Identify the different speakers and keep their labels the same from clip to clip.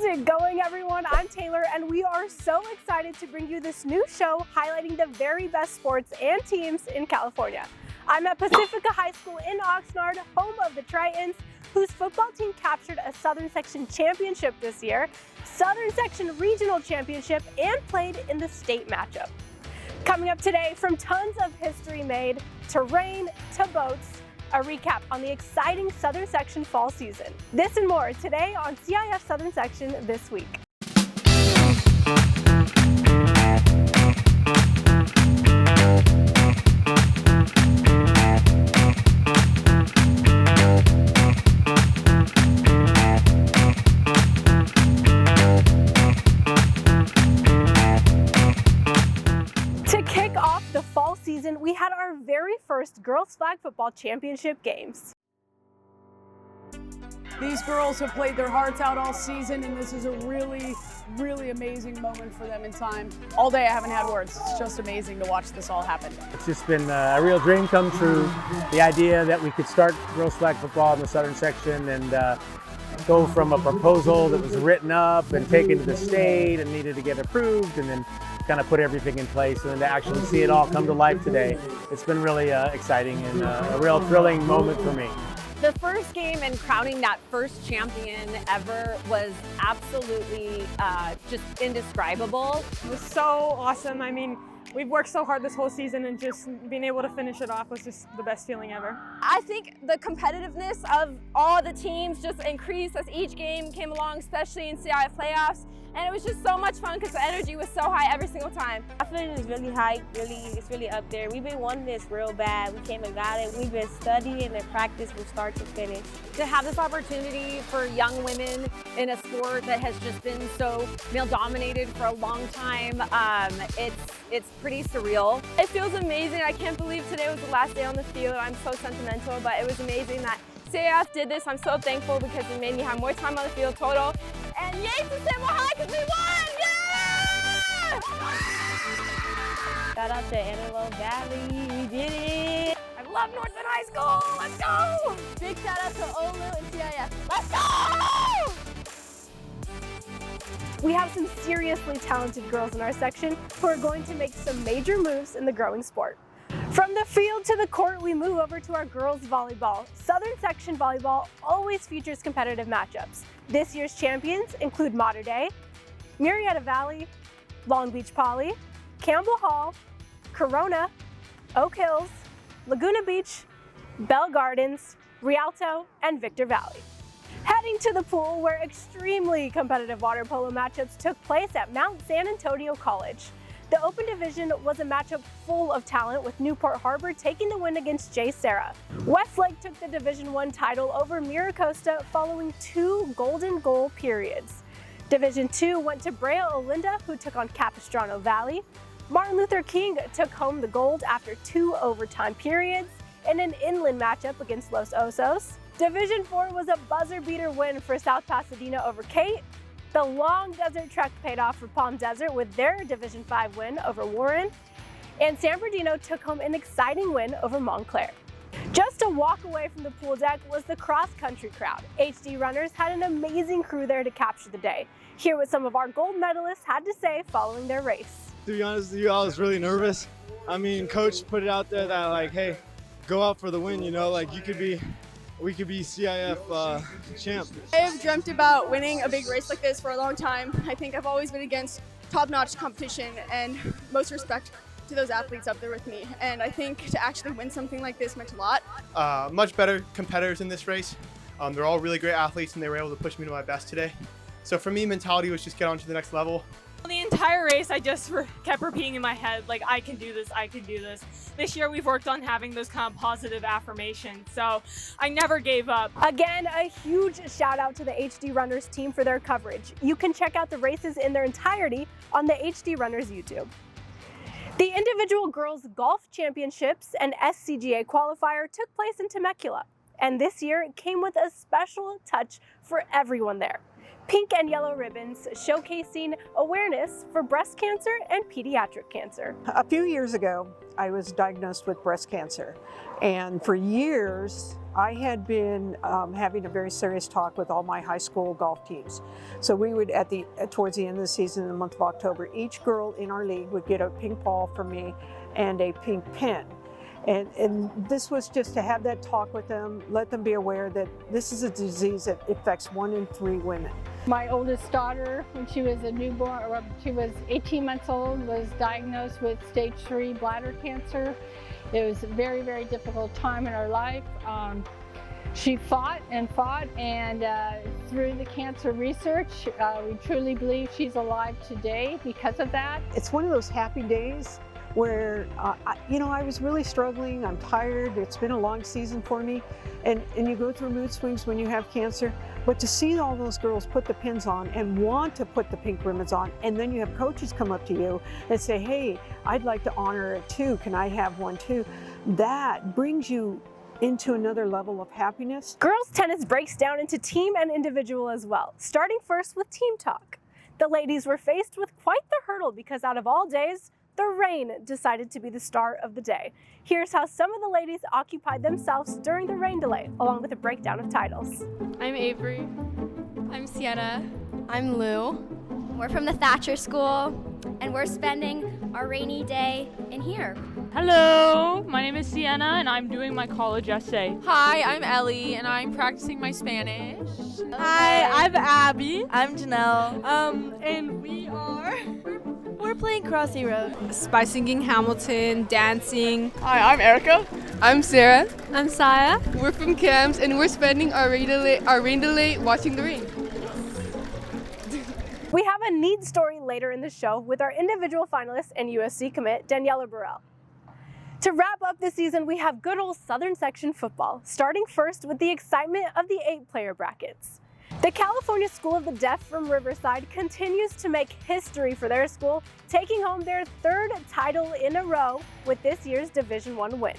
Speaker 1: it going, everyone? I'm Taylor, and we are so excited to bring you this new show highlighting the very best sports and teams in California. I'm at Pacifica High School in Oxnard, home of the Tritons, whose football team captured a Southern Section championship this year, Southern Section regional championship, and played in the state matchup. Coming up today, from tons of history made to rain to boats, a recap on the exciting Southern Section fall season. This and more today on CIF Southern Section This Week. To kick off the fall season, we had our very first girls flag football championship games.
Speaker 2: These girls have played their hearts out all season, and this is a really, really amazing moment for them in time. All day I haven't had words. It's just amazing to watch this all happen.
Speaker 3: It's just been a real dream come true. The idea that we could start girls flag football in the Southern Section and go from a proposal that was written up and taken to the state and needed to get approved, and then kind of put everything in place, and then to actually see it all come to life today. It's been really exciting and a real thrilling moment for me.
Speaker 4: The first game and crowning that first champion ever was absolutely just indescribable.
Speaker 5: It was so awesome. I mean, we've worked so hard this whole season, and just being able to finish it off was just the best feeling ever.
Speaker 6: I think the competitiveness of all the teams just increased as each game came along, especially in CIF playoffs. And it was just so much fun because the energy was so high every single time.
Speaker 7: Confidence is really high, it's really up there. We've been wanting this real bad. We came and got it. We've been studying and practice from start to finish.
Speaker 4: To have this opportunity for young women in a sport that has just been so male-dominated for a long time, it's pretty surreal.
Speaker 6: It feels amazing. I can't believe today was the last day on the field. I'm so sentimental, but it was amazing that CIF did this. I'm so thankful because it made me have more time on the field total. And yay to San High because we won! Yeah!
Speaker 7: Shout out to Antelope Valley, we did it!
Speaker 6: I love Northland High School, let's go!
Speaker 8: Big shout out to Olu and CIF.
Speaker 6: Let's go!
Speaker 1: We have some seriously talented girls in our section who are going to make some major moves in the growing sport. From the field to the court, we move over to our girls volleyball. Southern Section volleyball always features competitive matchups. This year's champions include Mater Dei, Murrieta Valley, Long Beach Poly, Campbell Hall, Corona, Oak Hills, Laguna Beach, Bell Gardens, Rialto, and Victor Valley. Heading to the pool, where extremely competitive water polo matchups took place at Mount San Antonio College. The Open Division was a matchup full of talent, with Newport Harbor taking the win against J. Sarah. Westlake took the Division I title over Miracosta following 2 golden goal periods. Division II went to Brea Olinda, who took on Capistrano Valley. Martin Luther King took home the gold after 2 overtime periods in an inland matchup against Los Osos. Division IV was a buzzer-beater win for South Pasadena over Kate. The long desert trek paid off for Palm Desert with their Division V win over Warren, and San Bernardino took home an exciting win over Montclair. Just a walk away from the pool deck was the cross-country crowd. HD runners had an amazing crew there to capture the day. Hear what some of our gold medalists had to say following their race.
Speaker 9: To be honest with you, I was really nervous. I mean, coach put it out there that, like, hey, go out for the win, you know, like we could be CIF champ.
Speaker 8: I have dreamt about winning a big race like this for a long time. I think I've always been against top-notch competition, and most respect to those athletes up there with me. And I think to actually win something like this meant a lot.
Speaker 10: Much better competitors in this race. They're all really great athletes, and they were able to push me to my best today. So for me, mentality was just get on to the next level.
Speaker 5: The entire race, I just kept repeating in my head, like, I can do this, I can do this. This year, we've worked on having those kind of positive affirmations, so I never gave up.
Speaker 1: Again, a huge shout out to the HD Runners team for their coverage. You can check out the races in their entirety on the HD Runners YouTube. The individual girls golf championships and SCGA qualifier took place in Temecula, and this year it came with a special touch for everyone there. Pink and yellow ribbons showcasing awareness for breast cancer and pediatric cancer.
Speaker 11: A few years ago, I was diagnosed with breast cancer, and for years I had been having a very serious talk with all my high school golf teams. So we would, towards the end of the season, in the month of October, each girl in our league would get a pink ball from me and a pink pin. And this was just to have that talk with them, let them be aware that this is a disease that affects 1 in 3 women.
Speaker 12: My oldest daughter, when she was a newborn, or she was 18 months old, was diagnosed with stage 3 bladder cancer. It was a very, very difficult time in her life. She fought, and through the cancer research, we truly believe she's alive today because of that.
Speaker 11: It's one of those happy days where, I was really struggling. I'm tired. It's been a long season for me. And you go through mood swings when you have cancer. But to see all those girls put the pins on and want to put the pink ribbons on, and then you have coaches come up to you and say, hey, I'd like to honor it too. Can I have one too? That brings you into another level of happiness.
Speaker 1: Girls tennis breaks down into team and individual as well, starting first with team talk. The ladies were faced with quite the hurdle because out of all days, the rain decided to be the star of the day. Here's how some of the ladies occupied themselves during the rain delay, along with a breakdown of titles.
Speaker 13: I'm Avery.
Speaker 14: I'm Sienna.
Speaker 13: I'm Lou.
Speaker 14: We're from the Thatcher School, and we're spending our rainy day in here.
Speaker 15: Hello, my name is Sienna, and I'm doing my college essay.
Speaker 16: Hi, I'm Ellie, and I'm practicing my Spanish.
Speaker 17: Hi, I'm Abby.
Speaker 18: I'm Janelle.
Speaker 17: And
Speaker 18: we're playing Crossy Road.
Speaker 17: By singing Hamilton, dancing.
Speaker 19: Hi, I'm Erica.
Speaker 20: I'm Sarah.
Speaker 21: I'm Saya.
Speaker 20: We're from CAMS, and we're spending our rain delay watching the rain.
Speaker 1: We have a neat story later in the show with our individual finalist and USC commit, Daniela Borrel. To wrap up the season, we have good old Southern Section football, starting first with the excitement of the 8-player brackets. The California School of the Deaf from Riverside continues to make history for their school, taking home their 3rd title in a row with this year's Division I win.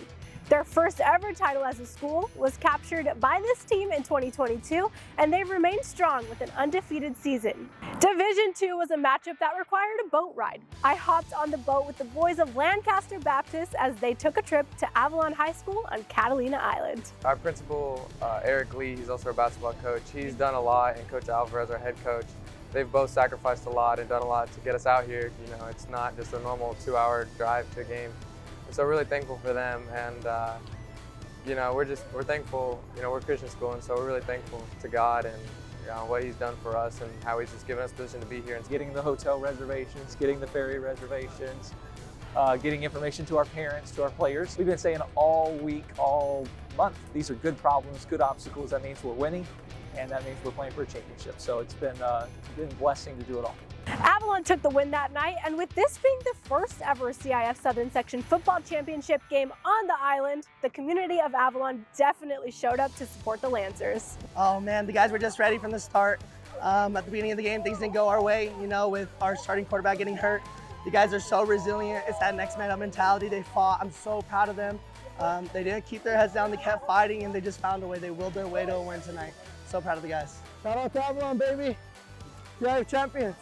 Speaker 1: Their first ever title as a school was captured by this team in 2022, and they've remained strong with an undefeated season. Division II was a matchup that required a boat ride. I hopped on the boat with the boys of Lancaster Baptist as they took a trip to Avalon High School on Catalina Island.
Speaker 22: Our principal, Eric Lee, he's also our basketball coach. He's done a lot, and Coach Alvarez, our head coach, they've both sacrificed a lot and done a lot to get us out here. You know, it's not just a normal 2-hour drive to a game. So really thankful for them, and we're thankful. You know, we're a Christian school, and so we're really thankful to God and what He's done for us and how He's just given us position to be here. And
Speaker 23: getting the hotel reservations, getting the ferry reservations, getting information to our parents, to our players. We've been saying all week, all month, these are good problems, good obstacles. That means we're winning, and that means we're playing for a championship. So it's been a blessing to do it all.
Speaker 1: Avalon took the win that night, and with this being the first ever CIF Southern Section football championship game on the island, the community of Avalon definitely showed up to support the Lancers.
Speaker 24: Oh man, the guys were just ready from the start. At the beginning of the game, things didn't go our way, with our starting quarterback getting hurt. The guys are so resilient. It's that next man up mentality. They fought. I'm so proud of them. They didn't keep their heads down. They kept fighting, and they just found a way. They willed their way to a win tonight. So proud of the guys.
Speaker 25: Shout out to Avalon, baby. CIF champions.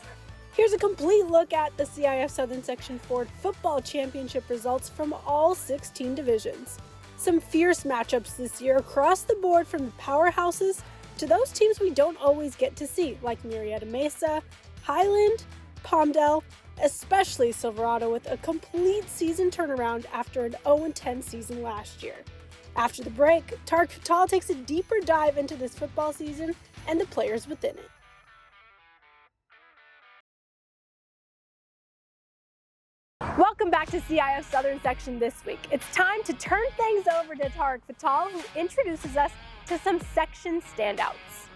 Speaker 1: Here's a complete look at the CIF Southern Section Ford football championship results from all 16 divisions. Some fierce matchups this year across the board, from the powerhouses to those teams we don't always get to see, like Murrieta Mesa, Highland, Palmdale, especially Silverado with a complete season turnaround after an 0-10 season last year. After the break, Tarek Fattal takes a deeper dive into this football season and the players within it. Welcome back to CIF Southern Section this week. It's time to turn things over to Tarek Fattal, who introduces us to some section standouts.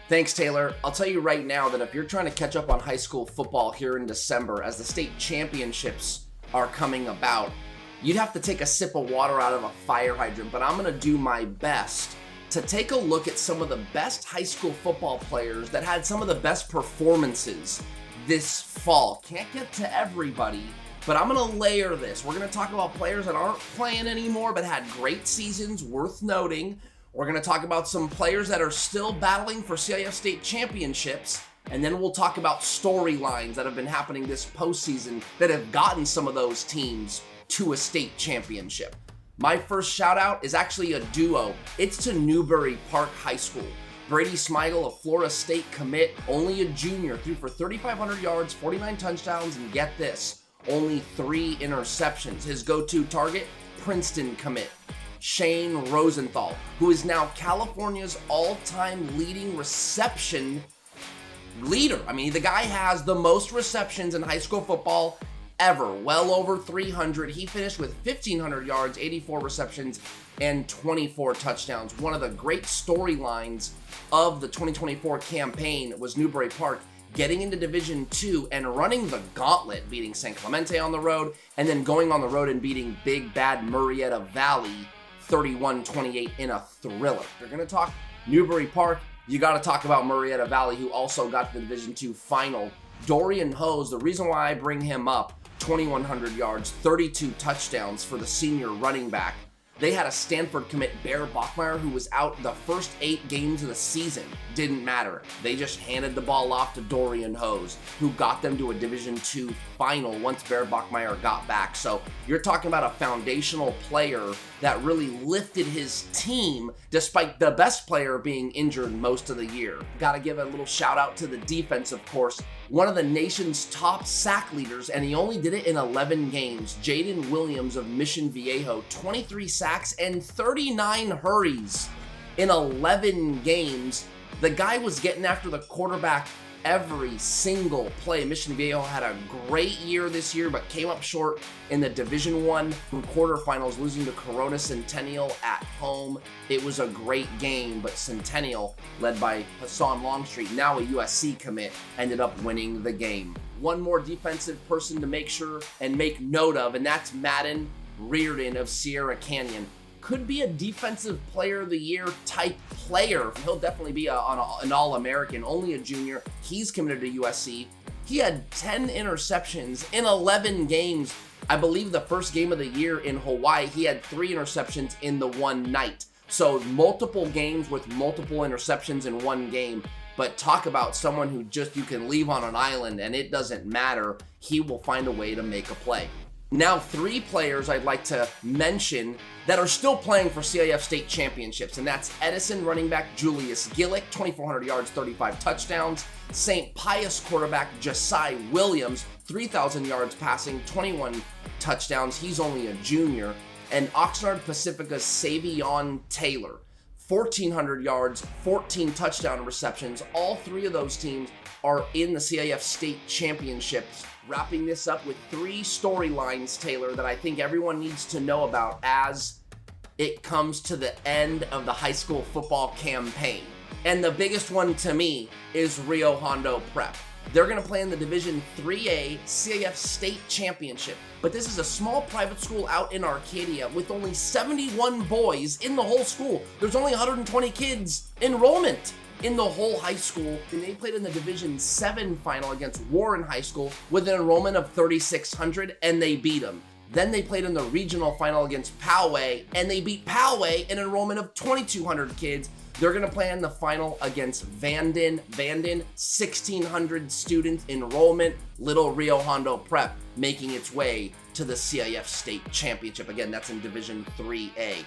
Speaker 26: Thanks, Taylor. I'll tell you right now that if you're trying to catch up on high school football here in December as the state championships are coming about, you'd have to take a sip of water out of a fire hydrant, but I'm going to do my best to take a look at some of the best high school football players that had some of the best performances this fall. Can't get to everybody, but I'm going to layer this. We're going to talk about players that aren't playing anymore but had great seasons worth noting. We're going to talk about some players that are still battling for CIF state championships. And then we'll talk about storylines that have been happening this postseason that have gotten some of those teams to a state championship. My first shout out is actually a duo. It's to Newbury Park High School. Brady Smigel, a Florida State commit, only a junior, threw for 3,500 yards, 49 touchdowns, and get this, only 3 interceptions. His go-to target, Princeton commit, Shane Rosenthal, who is now California's all-time leading reception leader. I mean, the guy has the most receptions in high school football ever, well over 300. He finished with 1,500 yards, 84 receptions, and 24 touchdowns. One of the great storylines of the 2024 campaign was Newbury Park getting into Division II and running the gauntlet, beating San Clemente on the road, and then going on the road and beating Big Bad Murrieta Valley 31-28 in a thriller. If you're going to talk Newbury Park, you got to talk about Murrieta Valley, who also got to the Division II final. Dorian Hose, the reason why I bring him up, 2,100 yards, 32 touchdowns for the senior running back. They had a Stanford commit, Bear Bachmeyer, who was out the first 8 games of the season. Didn't matter. They just handed the ball off to Dorian Hose, who got them to a Division II final once Bear Bachmeyer got back. So you're talking about a foundational player that really lifted his team despite the best player being injured most of the year. Got to give a little shout out to the defense, of course. One of the nation's top sack leaders, and he only did it in 11 games. Jaden Williams of Mission Viejo, 23 sacks and 39 hurries in 11 games. The guy was getting after the quarterback every single play. Mission Viejo had a great year this year, but came up short in the Division I quarterfinals, losing to Corona Centennial at home. It was a great game, but Centennial, led by Hassan Longstreet, now a USC commit, ended up winning the game. One more defensive person to make sure and make note of, and that's Madden Reardon of Sierra Canyon. Could be a defensive player of the year type player. He'll definitely be an All-American, only a junior. He's committed to USC. He had 10 interceptions in 11 games. I believe the first game of the year in Hawaii, he had 3 interceptions in the one night. So multiple games with multiple interceptions in one game. But talk about someone who just you can leave on an island and it doesn't matter. He will find a way to make a play. Now 3 players I'd like to mention that are still playing for CIF state championships, and that's Edison running back Julius Gillick, 2,400 yards, 35 touchdowns. St. Pius quarterback Josiah Williams, 3,000 yards passing, 21 touchdowns. He's only a junior. And Oxnard Pacifica's Savion Taylor, 1,400 yards, 14 touchdown receptions. All 3 of those teams are in the CIF state championships. Wrapping this up with 3 storylines, Taylor, that I think everyone needs to know about as it comes to the end of the high school football campaign. And the biggest one to me is Rio Hondo Prep. They're going to play in the Division 3A CIF State Championship. But this is a small private school out in Arcadia with only 71 boys in the whole school. There's only 120 kids enrollment in the whole high school, and they played in the Division 7 final against Warren High School with an enrollment of 3,600, and they beat them. Then they played in the regional final against Poway, and they beat Poway, an enrollment of 2,200 kids. They're gonna play in the final against Vanden, 1,600 student enrollment. Little Rio Hondo Prep making its way to the CIF State Championship. Again, that's in Division 3A.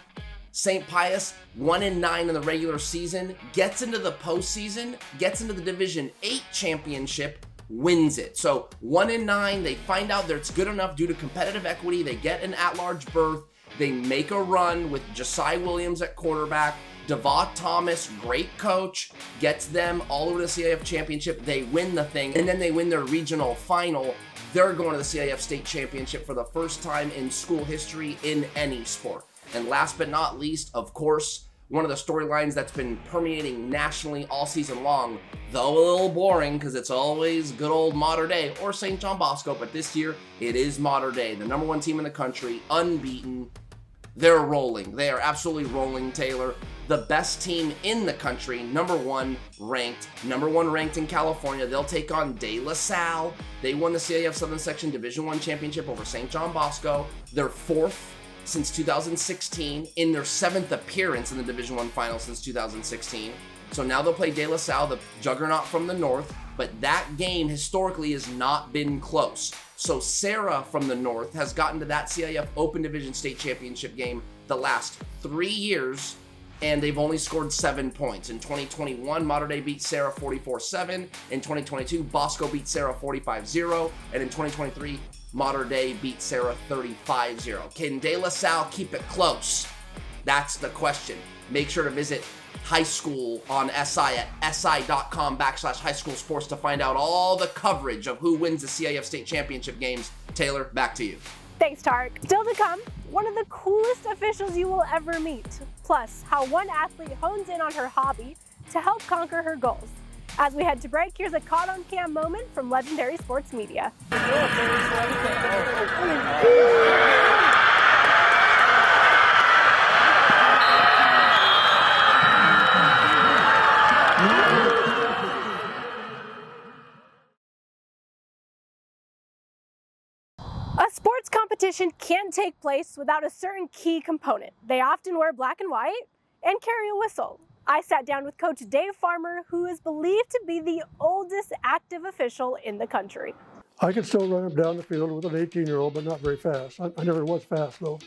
Speaker 26: St. Pius, 1-9 in the regular season, gets into the postseason, gets into the Division 8 championship, wins it. So 1-9, they find out that it's good enough due to competitive equity. They get an at-large berth. They make a run with Josiah Williams at quarterback. Devaugh Thomas, great coach, gets them all over the CIF championship. They win the thing, and then they win their regional final. They're going to the CIF state championship for the first time in school history in any sport. And last but not least, of course, one of the storylines that's been permeating nationally all season long, though a little boring because it's always good old Mater Dei or St. John Bosco, but this year it is Mater Dei, the number 1 team in the country, unbeaten. They're rolling. They are absolutely rolling, Taylor. The best team in the country, number 1 ranked in California. They'll take on De La Salle. They won the CIF Southern Section Division I championship over St. John Bosco. They're 4th since 2016, in their 7th appearance in the Division I final since 2016. So now they'll play De La Salle, the juggernaut from the north, but that game historically has not been close. So Sarah from the north has gotten to that CIF Open Division State Championship game the last 3 years, and they've only scored 7 points. In 2021, Mater Dei beat Sarah 44-7. In 2022, Bosco beat Sarah 45-0. And in 2023, Mater Dei beat Sarah 35-0. Can De La Salle keep it close? That's the question. Make sure to visit high school on SI at si.com/highschoolsports to find out all the coverage of who wins the CIF state championship games. Taylor, back to you.
Speaker 1: Thanks, Tarek. Still to come, one of the coolest officials you will ever meet. Plus, how one athlete hones in on her hobby to help conquer her goals. As we head to break, here's a caught on cam moment from Legendary Sports Media. A sports competition can't take place without a certain key component. They often wear black and white and carry a whistle. I sat down with Coach Dave Farmer, who is believed to be the oldest active official in the country.
Speaker 2: I can still run up down the field with an 18-year-old, but not very fast. I never was fast, though.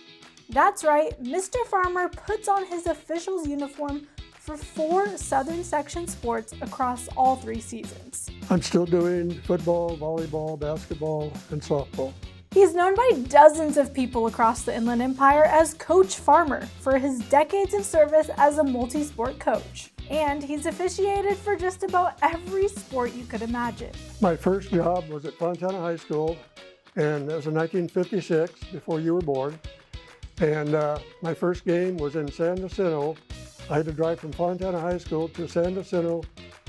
Speaker 3: That's right, Mr. Farmer puts on his official's uniform for 4 Southern Section sports across all 3 seasons.
Speaker 2: I'm still doing football, volleyball, basketball, and softball.
Speaker 3: He's known by dozens of people across the Inland Empire as Coach Farmer for his decades of service as a multi-sport coach. And he's officiated for just about every sport you could imagine.
Speaker 2: My first job was at Fontana High School, and that was in 1956, before you were born. And my first game was in San Jacinto. I had to drive from Fontana High School to San Jacinto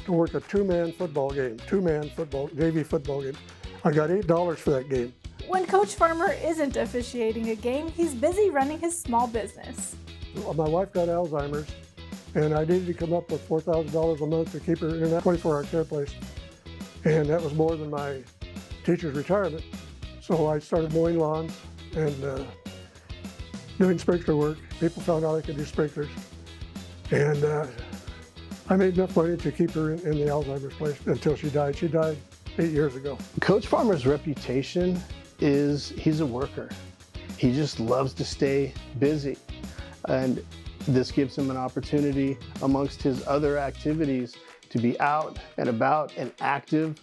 Speaker 2: to work a two-man football game, JV football game. I got $8 for that game.
Speaker 3: When Coach Farmer isn't officiating a game, he's busy running his small business.
Speaker 2: My wife got Alzheimer's, and I needed to come up with $4,000 a month to keep her in a 24-hour care place. And that was more than my teacher's retirement. So I started mowing lawns and doing sprinkler work. People found out I could do sprinklers. And I made enough money to keep her in the Alzheimer's place until she died. She died 8 years ago.
Speaker 4: Coach Farmer's reputation is he's a worker. He just loves to stay busy. And this gives him an opportunity amongst his other activities to be out and about and active.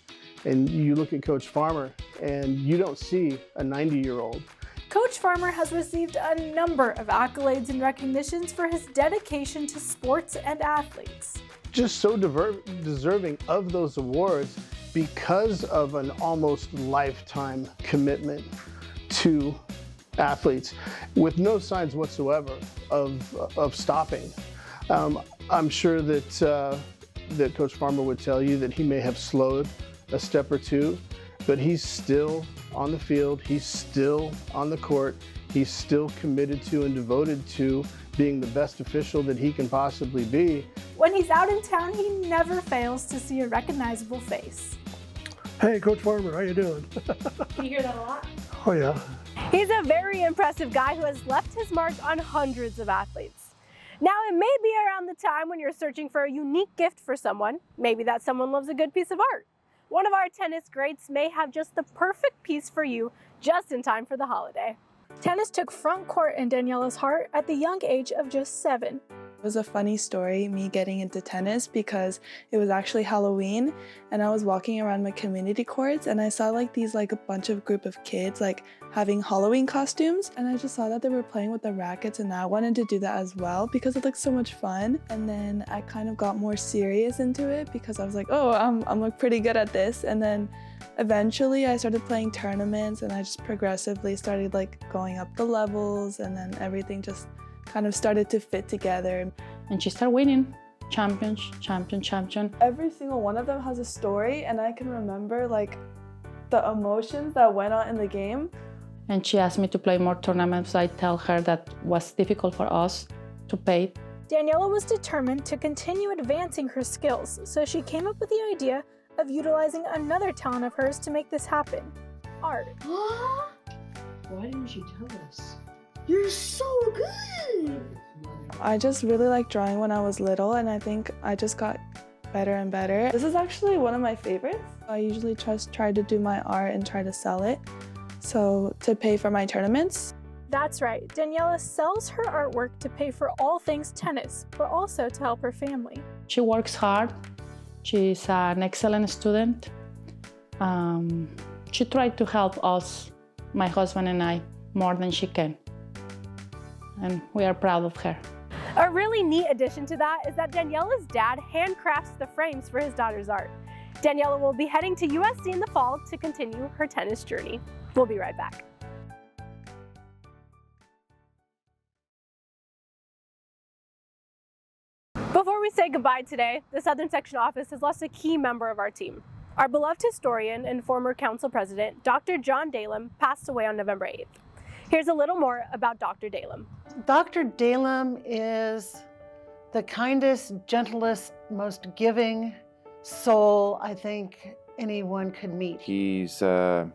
Speaker 4: And you look at Coach Farmer and you don't see a 90-year-old.
Speaker 3: Coach Farmer has received a number of accolades and recognitions for his dedication to sports and athletes.
Speaker 4: Just so deserving of those awards because of an almost lifetime commitment to athletes with no signs whatsoever of stopping. I'm sure that that Coach Farmer would tell you that he may have slowed a step or two, but he's still on the field, he's still on the court, he's still committed to and devoted to being the best official that he can possibly be.
Speaker 3: When he's out in town, he never fails to see a recognizable face.
Speaker 2: Hey, Coach Farmer, how you doing?
Speaker 3: You hear that a lot?
Speaker 2: Oh, yeah.
Speaker 1: He's a very impressive guy who has left his mark on hundreds of athletes. Now, it may be around the time when you're searching for a unique gift for someone. Maybe that someone loves a good piece of art. One of our tennis greats may have just the perfect piece for you just in time for the holiday. Tennis took front court in Daniela's heart at the young age of just 7.
Speaker 7: It was a funny story, me getting into tennis, because it was actually Halloween and I was walking around my community courts and I saw a bunch of group of kids having Halloween costumes, and I just saw that they were playing with the rackets and I wanted to do that as well because it looked so much fun. And then I kind of got more serious into it because I was like, oh, I'm pretty good at this. And then eventually I started playing tournaments and I just progressively started going up the levels, and then everything just kind of started to fit together.
Speaker 12: And she started winning. Champion.
Speaker 7: Every single one of them has a story, and I can remember the emotions that went on in the game.
Speaker 12: And she asked me to play more tournaments. I tell her that was difficult for us to pay.
Speaker 3: Daniela was determined to continue advancing her skills, so she came up with the idea of utilizing another talent of hers to make this happen: art.
Speaker 11: Why didn't you tell us? You're so good!
Speaker 7: I just really liked drawing when I was little, and I think I just got better and better. This is actually one of my favorites. I usually just try to do my art and try to sell it, so to pay for my tournaments.
Speaker 3: That's right, Daniela sells her artwork to pay for all things tennis, but also to help her family.
Speaker 6: She works hard. She's an excellent student. She tried to help us, my husband and I, more than she can. And we are proud of her.
Speaker 1: A really neat addition to that is that Daniela's dad handcrafts the frames for his daughter's art. Daniela will be heading to USC in the fall to continue her tennis journey. We'll be right back. Before we say goodbye today, the Southern Section office has lost a key member of our team. Our beloved historian and former council president, Dr. John Dahlem, passed away on November 8th. Here's a little more about Dr. Dahlem.
Speaker 8: Dr. Dahlem is the kindest, gentlest, most giving soul I think anyone could meet.
Speaker 9: He's a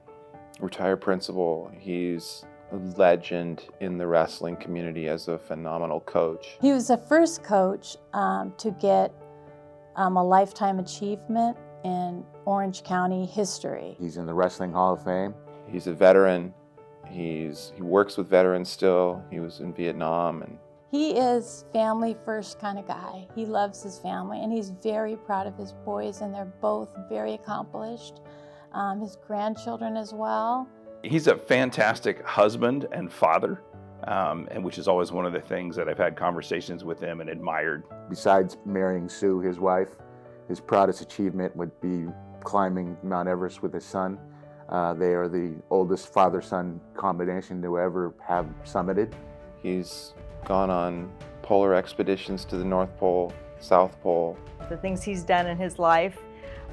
Speaker 9: retired principal. He's a legend in the wrestling community as a phenomenal coach.
Speaker 10: He was the first coach to get a lifetime achievement in Orange County history.
Speaker 19: He's in the Wrestling Hall of Fame.
Speaker 9: He's a veteran. He works with veterans still. He was in Vietnam. And
Speaker 10: he is family first kind of guy. He loves his family and he's very proud of his boys, and they're both very accomplished. His grandchildren as well.
Speaker 21: He's a fantastic husband and father, and which is always one of the things that I've had conversations with him and admired.
Speaker 19: Besides marrying Sue, his wife, his proudest achievement would be climbing Mount Everest with his son. They are the oldest father-son combination to ever have summited.
Speaker 9: He's gone on polar expeditions to the North Pole, South Pole.
Speaker 27: The things he's done in his life,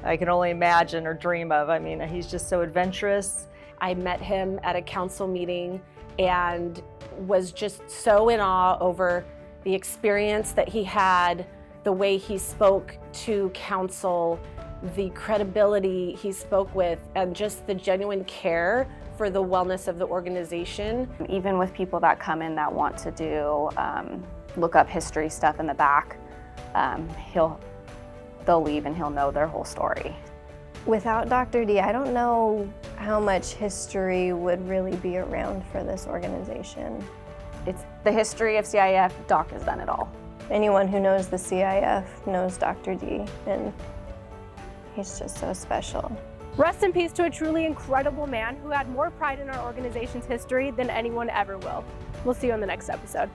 Speaker 27: I can only imagine or dream of. I mean, he's just so adventurous.
Speaker 28: I met him at a council meeting and was just so in awe over the experience that he had, the way he spoke to council, the credibility he spoke with, and just the genuine care for the wellness of the organization.
Speaker 29: Even with people that come in that want to do look up history stuff in the back, they'll leave and he'll know their whole story.
Speaker 30: Without Dr. D, I don't know how much history would really be around for this organization.
Speaker 29: It's the history of CIF. Doc has done it all.
Speaker 30: Anyone who knows the CIF knows Dr. D, and he's just so special.
Speaker 1: Rest in peace to a truly incredible man who had more pride in our organization's history than anyone ever will. We'll see you on the next episode.